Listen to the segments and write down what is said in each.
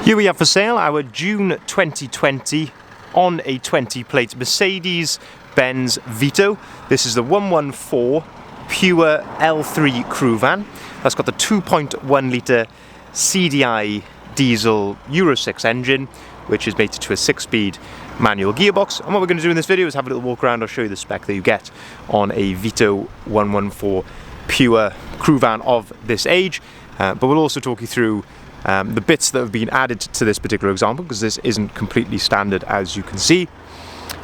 Here we have for sale our June 2020 on a 20 plate Mercedes Vito. This is the 114 Pure L3 crew van. That's got the 2.1 litre CDI diesel Euro 6 engine, which is mated to a 6-speed manual gearbox. And what we're going to do in this video is have a little walk around. I'll show you the spec that you get on a Vito 114 Pure crew van of this age. But we'll also talk you through the bits that have been added to this particular example, because this isn't completely standard, as you can see.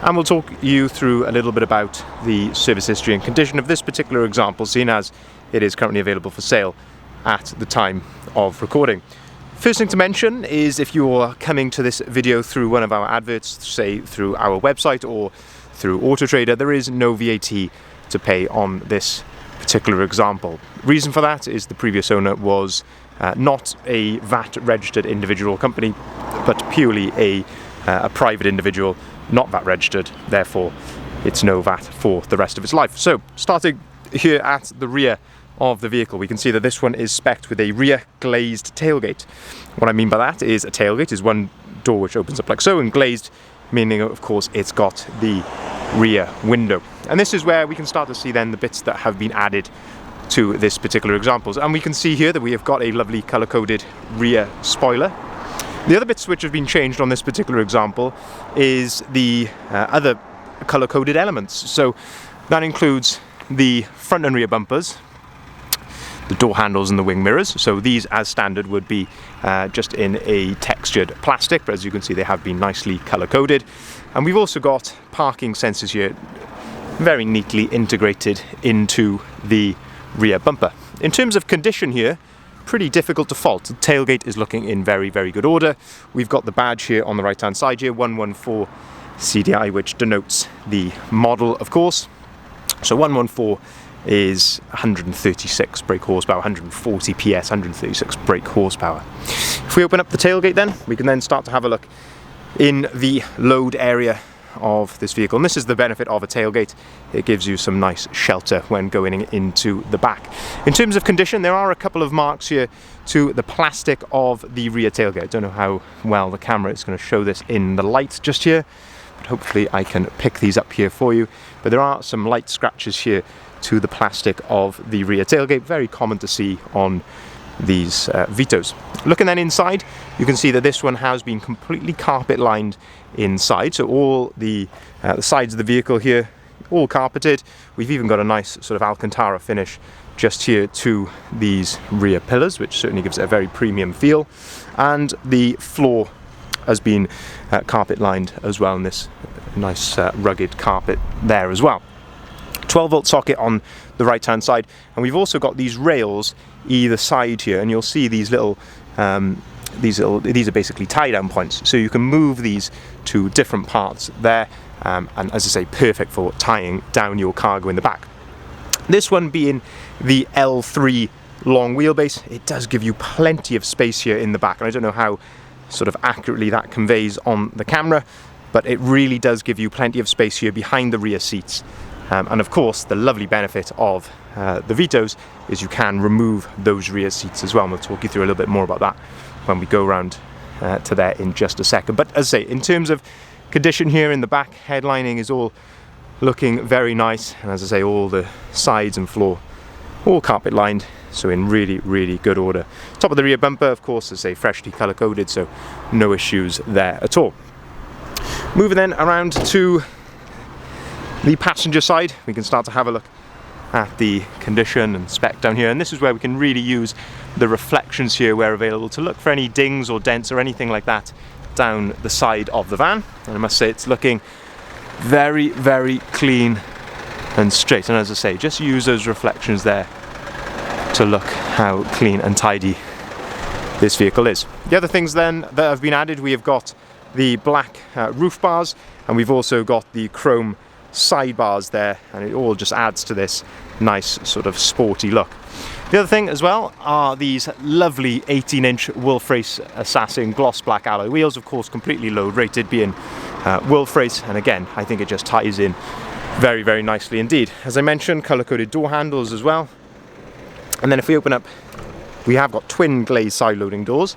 And we'll talk you through a little bit about the service history and condition of this particular example, seeing as it is currently available for sale at the time of recording. First thing to mention is, if you're coming to this video through one of our adverts, say through our website or through AutoTrader, there is no VAT to pay on this particular example. Reason for that is the previous owner was not a VAT registered individual company, but purely a private individual, not VAT registered, therefore it's no VAT for the rest of its life. So starting here at the rear of the vehicle, we can see that this one is spec'd with a rear glazed tailgate. What I mean by that is a tailgate is one door which opens up like so, and glazed meaning of course it's got the rear window. And this is where we can start to see then the bits that have been added to this particular example. And we can see here that we have got a lovely colour-coded rear spoiler. The other bits which have been changed on this particular example is the other colour-coded elements. So that includes the front and rear bumpers, the door handles and the wing mirrors. So these, as standard, would be just in a textured plastic, but as you can see they have been nicely colour-coded. And we've also got parking sensors here, very neatly integrated into the rear bumper. In terms of condition here, pretty difficult to fault. The tailgate is looking in very, very good order. We've got the badge here on the right hand side here, 114 CDI, which denotes the model, of course. So 114 is 136 brake horsepower, 140 PS, 136 brake horsepower. If we open up the tailgate then, we can then start to have a look in the load area of this vehicle. And this is the benefit of a tailgate. It gives you some nice shelter when going into the back. In terms of condition, there are a couple of marks here to the plastic of the rear tailgate. I don't know how well the camera is going to show this in the light just here, but hopefully I can pick these up here for you. But there are some light scratches here to the plastic of the rear tailgate, very common to see on these Vitos. Looking then inside, you can see that this one has been completely carpet lined inside, so all the sides of the vehicle here all carpeted. We've even got a nice sort of Alcantara finish just here to these rear pillars, which certainly gives it a very premium feel, and the floor has been carpet lined as well, in this nice rugged carpet there as well. 12-volt socket on the right hand side, and we've also got these rails either side here, and you'll see these little these are basically tie down points, so you can move these to different parts there, and as I say, perfect for tying down your cargo in the back. This one being the L3 long wheelbase, it does give you plenty of space here in the back, and I don't know how sort of accurately that conveys on the camera, but it really does give you plenty of space here behind the rear seats. And of course, the lovely benefit of the Vitos is you can remove those rear seats as well, and we'll talk you through a little bit more about that when we go around to there in just a second. But as I say, in terms of condition here in the back, headlining is all looking very nice, and as I say, all the sides and floor all carpet lined, so in really, really good order. Top of the rear bumper, of course, as I say, freshly colour coded, so no issues there at all. Moving then around to the passenger side, we can start to have a look at the condition and spec down here, and this is where we can really use the reflections here where available to look for any dings or dents or anything like that down the side of the van. And I must say, it's looking very, very clean and straight, and as I say, just use those reflections there to look how clean and tidy this vehicle is. The other things then that have been added, we have got the black roof bars, and we've also got the chrome sidebars there, and it all just adds to this nice sort of sporty look. The other thing as well are these lovely 18-inch Wolf-Race Assassin gloss black alloy wheels, of course completely load rated, being Wolf-Race, and again I think it just ties in very, very nicely indeed. As I mentioned, colour-coded door handles as well, and then if we open up, we have got twin glazed side loading doors,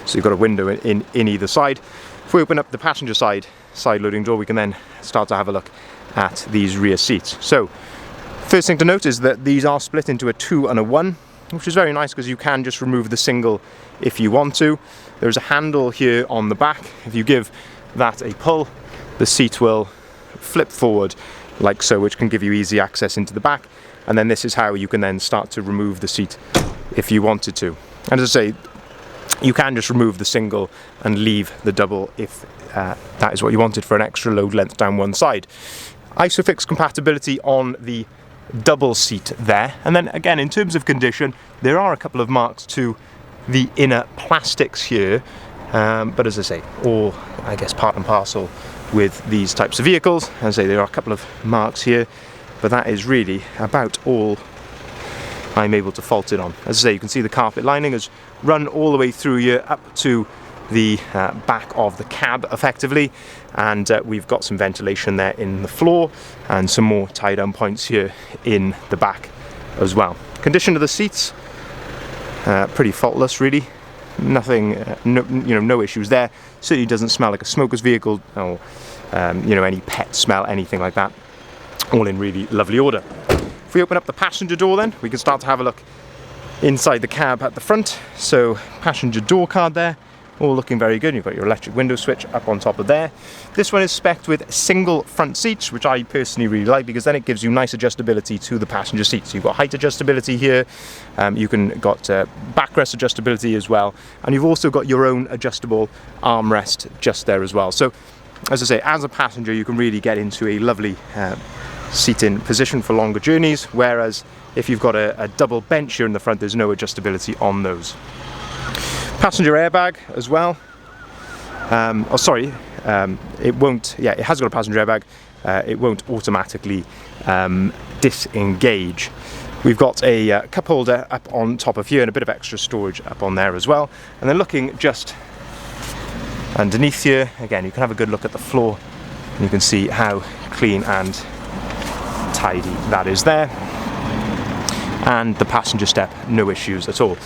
So you've got a window in either side. If we open up the passenger side loading door, we can then start to have a look at these rear seats. So first thing to note is that these are split into a 2 and a 1, which is very nice because you can just remove the single if you want to. There's a handle here on the back. If you give that a pull, the seat will flip forward like so, which can give you easy access into the back. And then this is how you can then start to remove the seat if you wanted to. And as I say, you can just remove the single and leave the double if that is what you wanted for an extra load length down one side. Isofix compatibility on the double seat there. And then again, in terms of condition, there are a couple of marks to the inner plastics here. But as I say, all, I guess, part and parcel with these types of vehicles. As I say, there are a couple of marks here, but that is really about all I'm able to fault it on. As I say, you can see the carpet lining has run all the way through here up to the back of the cab effectively, and we've got some ventilation there in the floor and some more tie down points here in the back as well. Condition of the seats, pretty faultless really. Nothing, no issues there. Certainly doesn't smell like a smoker's vehicle or any pet smell, anything like that. All in really lovely order. If we open up the passenger door, then we can start to have a look inside the cab at the front. So passenger door card there, all looking very good. You've got your electric window switch up on top of there. This one is spec'd with single front seats, which I personally really like because then it gives you nice adjustability to the passenger seats. So you've got height adjustability here, you can got backrest adjustability as well, and you've also got your own adjustable armrest just there as well. So as I say, as a passenger you can really get into a lovely seating position for longer journeys, whereas if you've got a double bench here in the front, there's no adjustability on those. Passenger airbag as well. It won't, it has got a passenger airbag. It won't automatically disengage. We've got a cup holder up on top of here and a bit of extra storage up on there as well. And then looking just underneath here, again, you can have a good look at the floor and you can see how clean and tidy that is there. And the passenger step, no issues at all.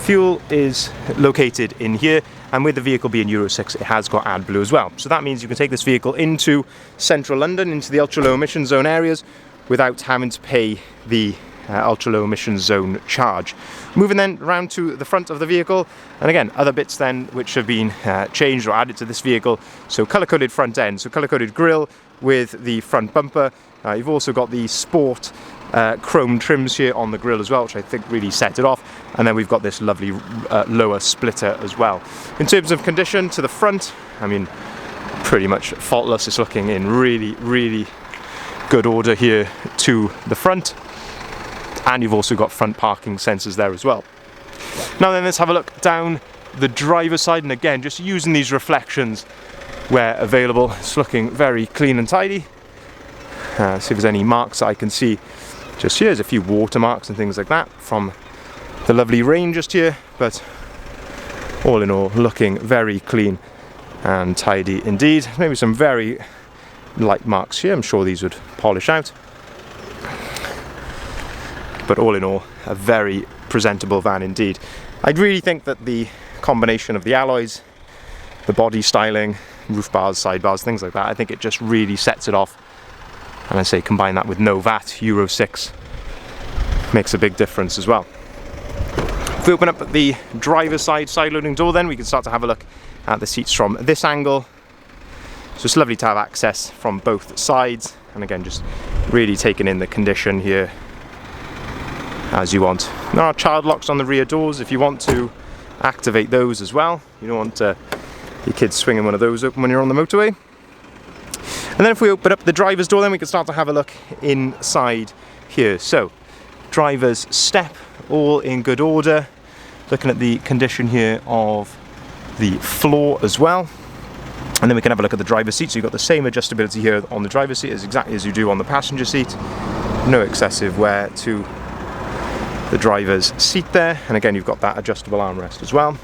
Fuel is located in here, and with the vehicle being Euro 6, it has got AdBlue as well. So that means you can take this vehicle into central London, into the ultra low emission zone areas, without having to pay the ultra low emission zone charge. Moving then around to the front of the vehicle, and again, other bits then which have been changed or added to this vehicle. So colour-coded front end, so colour-coded grille with the front bumper. You've also got the sport chrome trims here on the grille as well, which I think really set it off. And then we've got this lovely lower splitter as well. In terms of condition to the front, I mean, pretty much faultless. It's looking in really, really good order here to the front. And you've also got front parking sensors there as well. Now then, let's have a look down the driver's side, and again, just using these reflections where available. It's looking very clean and tidy. See if there's any marks I can see. Just here, there's a few watermarks and things like that from the lovely rain just here, but all in all, looking very clean and tidy indeed. Maybe some very light marks here. I'm sure these would polish out. But all in all, a very presentable van indeed. I really think that the combination of the alloys, the body styling, roof bars, side bars, things like that, I think it just really sets it off. And I say combine that with no VAT, Euro 6, makes a big difference as well. If we open up the driver's side loading door, then we can start to have a look at the seats from this angle. So it's lovely to have access from both sides, and again, just really taking in the condition here as you want. There are child locks on the rear doors if you want to activate those as well. You don't want your kids swinging one of those open when you're on the motorway. And then if we open up the driver's door, then we can start to have a look inside here. So, driver's step, all in good order. Looking at the condition here of the floor as well. And then we can have a look at the driver's seat. So you've got the same adjustability here on the driver's seat as exactly as you do on the passenger seat. No excessive wear to the driver's seat there. And again, you've got that adjustable armrest as well.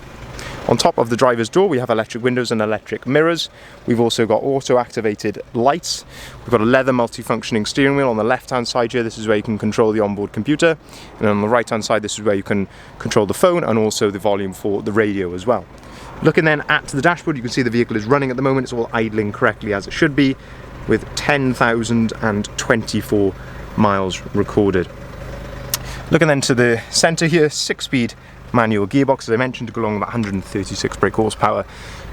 On top of the driver's door, we have electric windows and electric mirrors. We've also got auto-activated lights. We've got a leather multifunctioning steering wheel on the left-hand side here. This is where you can control the onboard computer. And on the right-hand side, this is where you can control the phone and also the volume for the radio as well. Looking then at the dashboard, you can see the vehicle is running at the moment. It's all idling correctly as it should be, with 10,024 miles recorded. Looking then to the centre here, 6-speed manual gearbox, as I mentioned, to go along with 136 brake horsepower,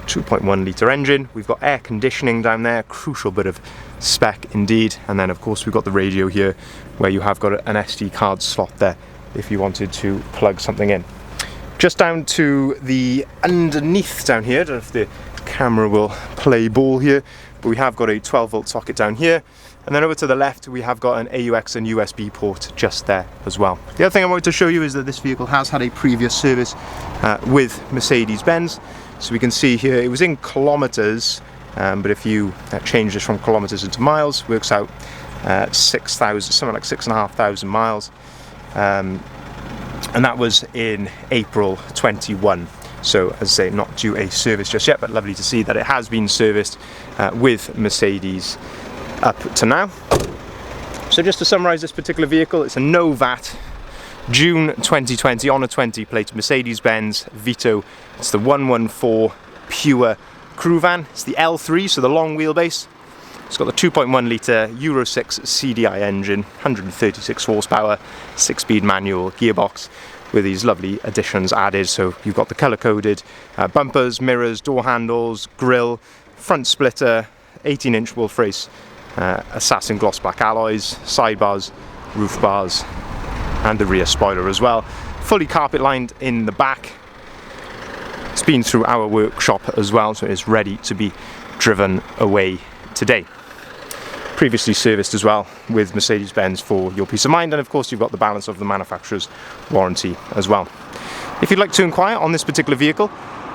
2.1 litre engine. We've got air conditioning down there, crucial bit of spec indeed. And then of course we've got the radio here, where you have got an SD card slot there if you wanted to plug something in. Just down to the underneath down here, I don't know if the camera will play ball here, but we have got a 12-volt socket down here. And then over to the left, we have got an AUX and USB port just there as well. The other thing I wanted to show you is that this vehicle has had a previous service with Mercedes-Benz. So we can see here, it was in kilometers, but if you change this from kilometers into miles, works out 6,000, something like 6,500 miles. And that was in April 21. So as I say, not due a service just yet, but lovely to see that it has been serviced with Mercedes up to now. So just to summarise this particular vehicle, it's a no VAT, June 2020 on a 20 plate Mercedes-Benz Vito. It's the 114 Pure crew van. It's the L3, so the long wheelbase. It's got the 2.1 litre Euro 6 CDI engine, 136 horsepower, 6-speed manual gearbox, with these lovely additions added. So you've got the colour-coded bumpers, mirrors, door handles, grille, front splitter, 18-inch wolf race, assassin gloss black alloys, sidebars, roof bars, and the rear spoiler as well. Fully carpet lined in the back. It's been through our workshop as well, so it's ready to be driven away today. Previously serviced as well with Mercedes-Benz for your peace of mind, and of course you've got the balance of the manufacturer's warranty as well. If you'd like to inquire on this particular vehicle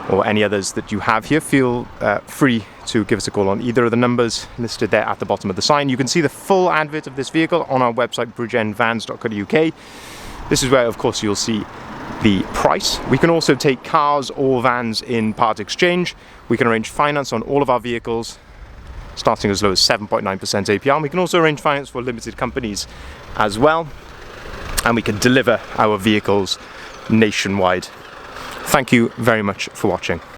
or any others that you have here, feel free to give us a call on either of the numbers listed there at the bottom of the sign. You can see the full advert of this vehicle on our website, bridgeendvans.co.uk. This is where of course you'll see the price. We can also take cars or vans in part exchange. We can arrange finance on all of our vehicles, starting as low as 7.9% APR. And we can also arrange finance for limited companies as well. And we can deliver our vehicles nationwide. Thank you very much for watching.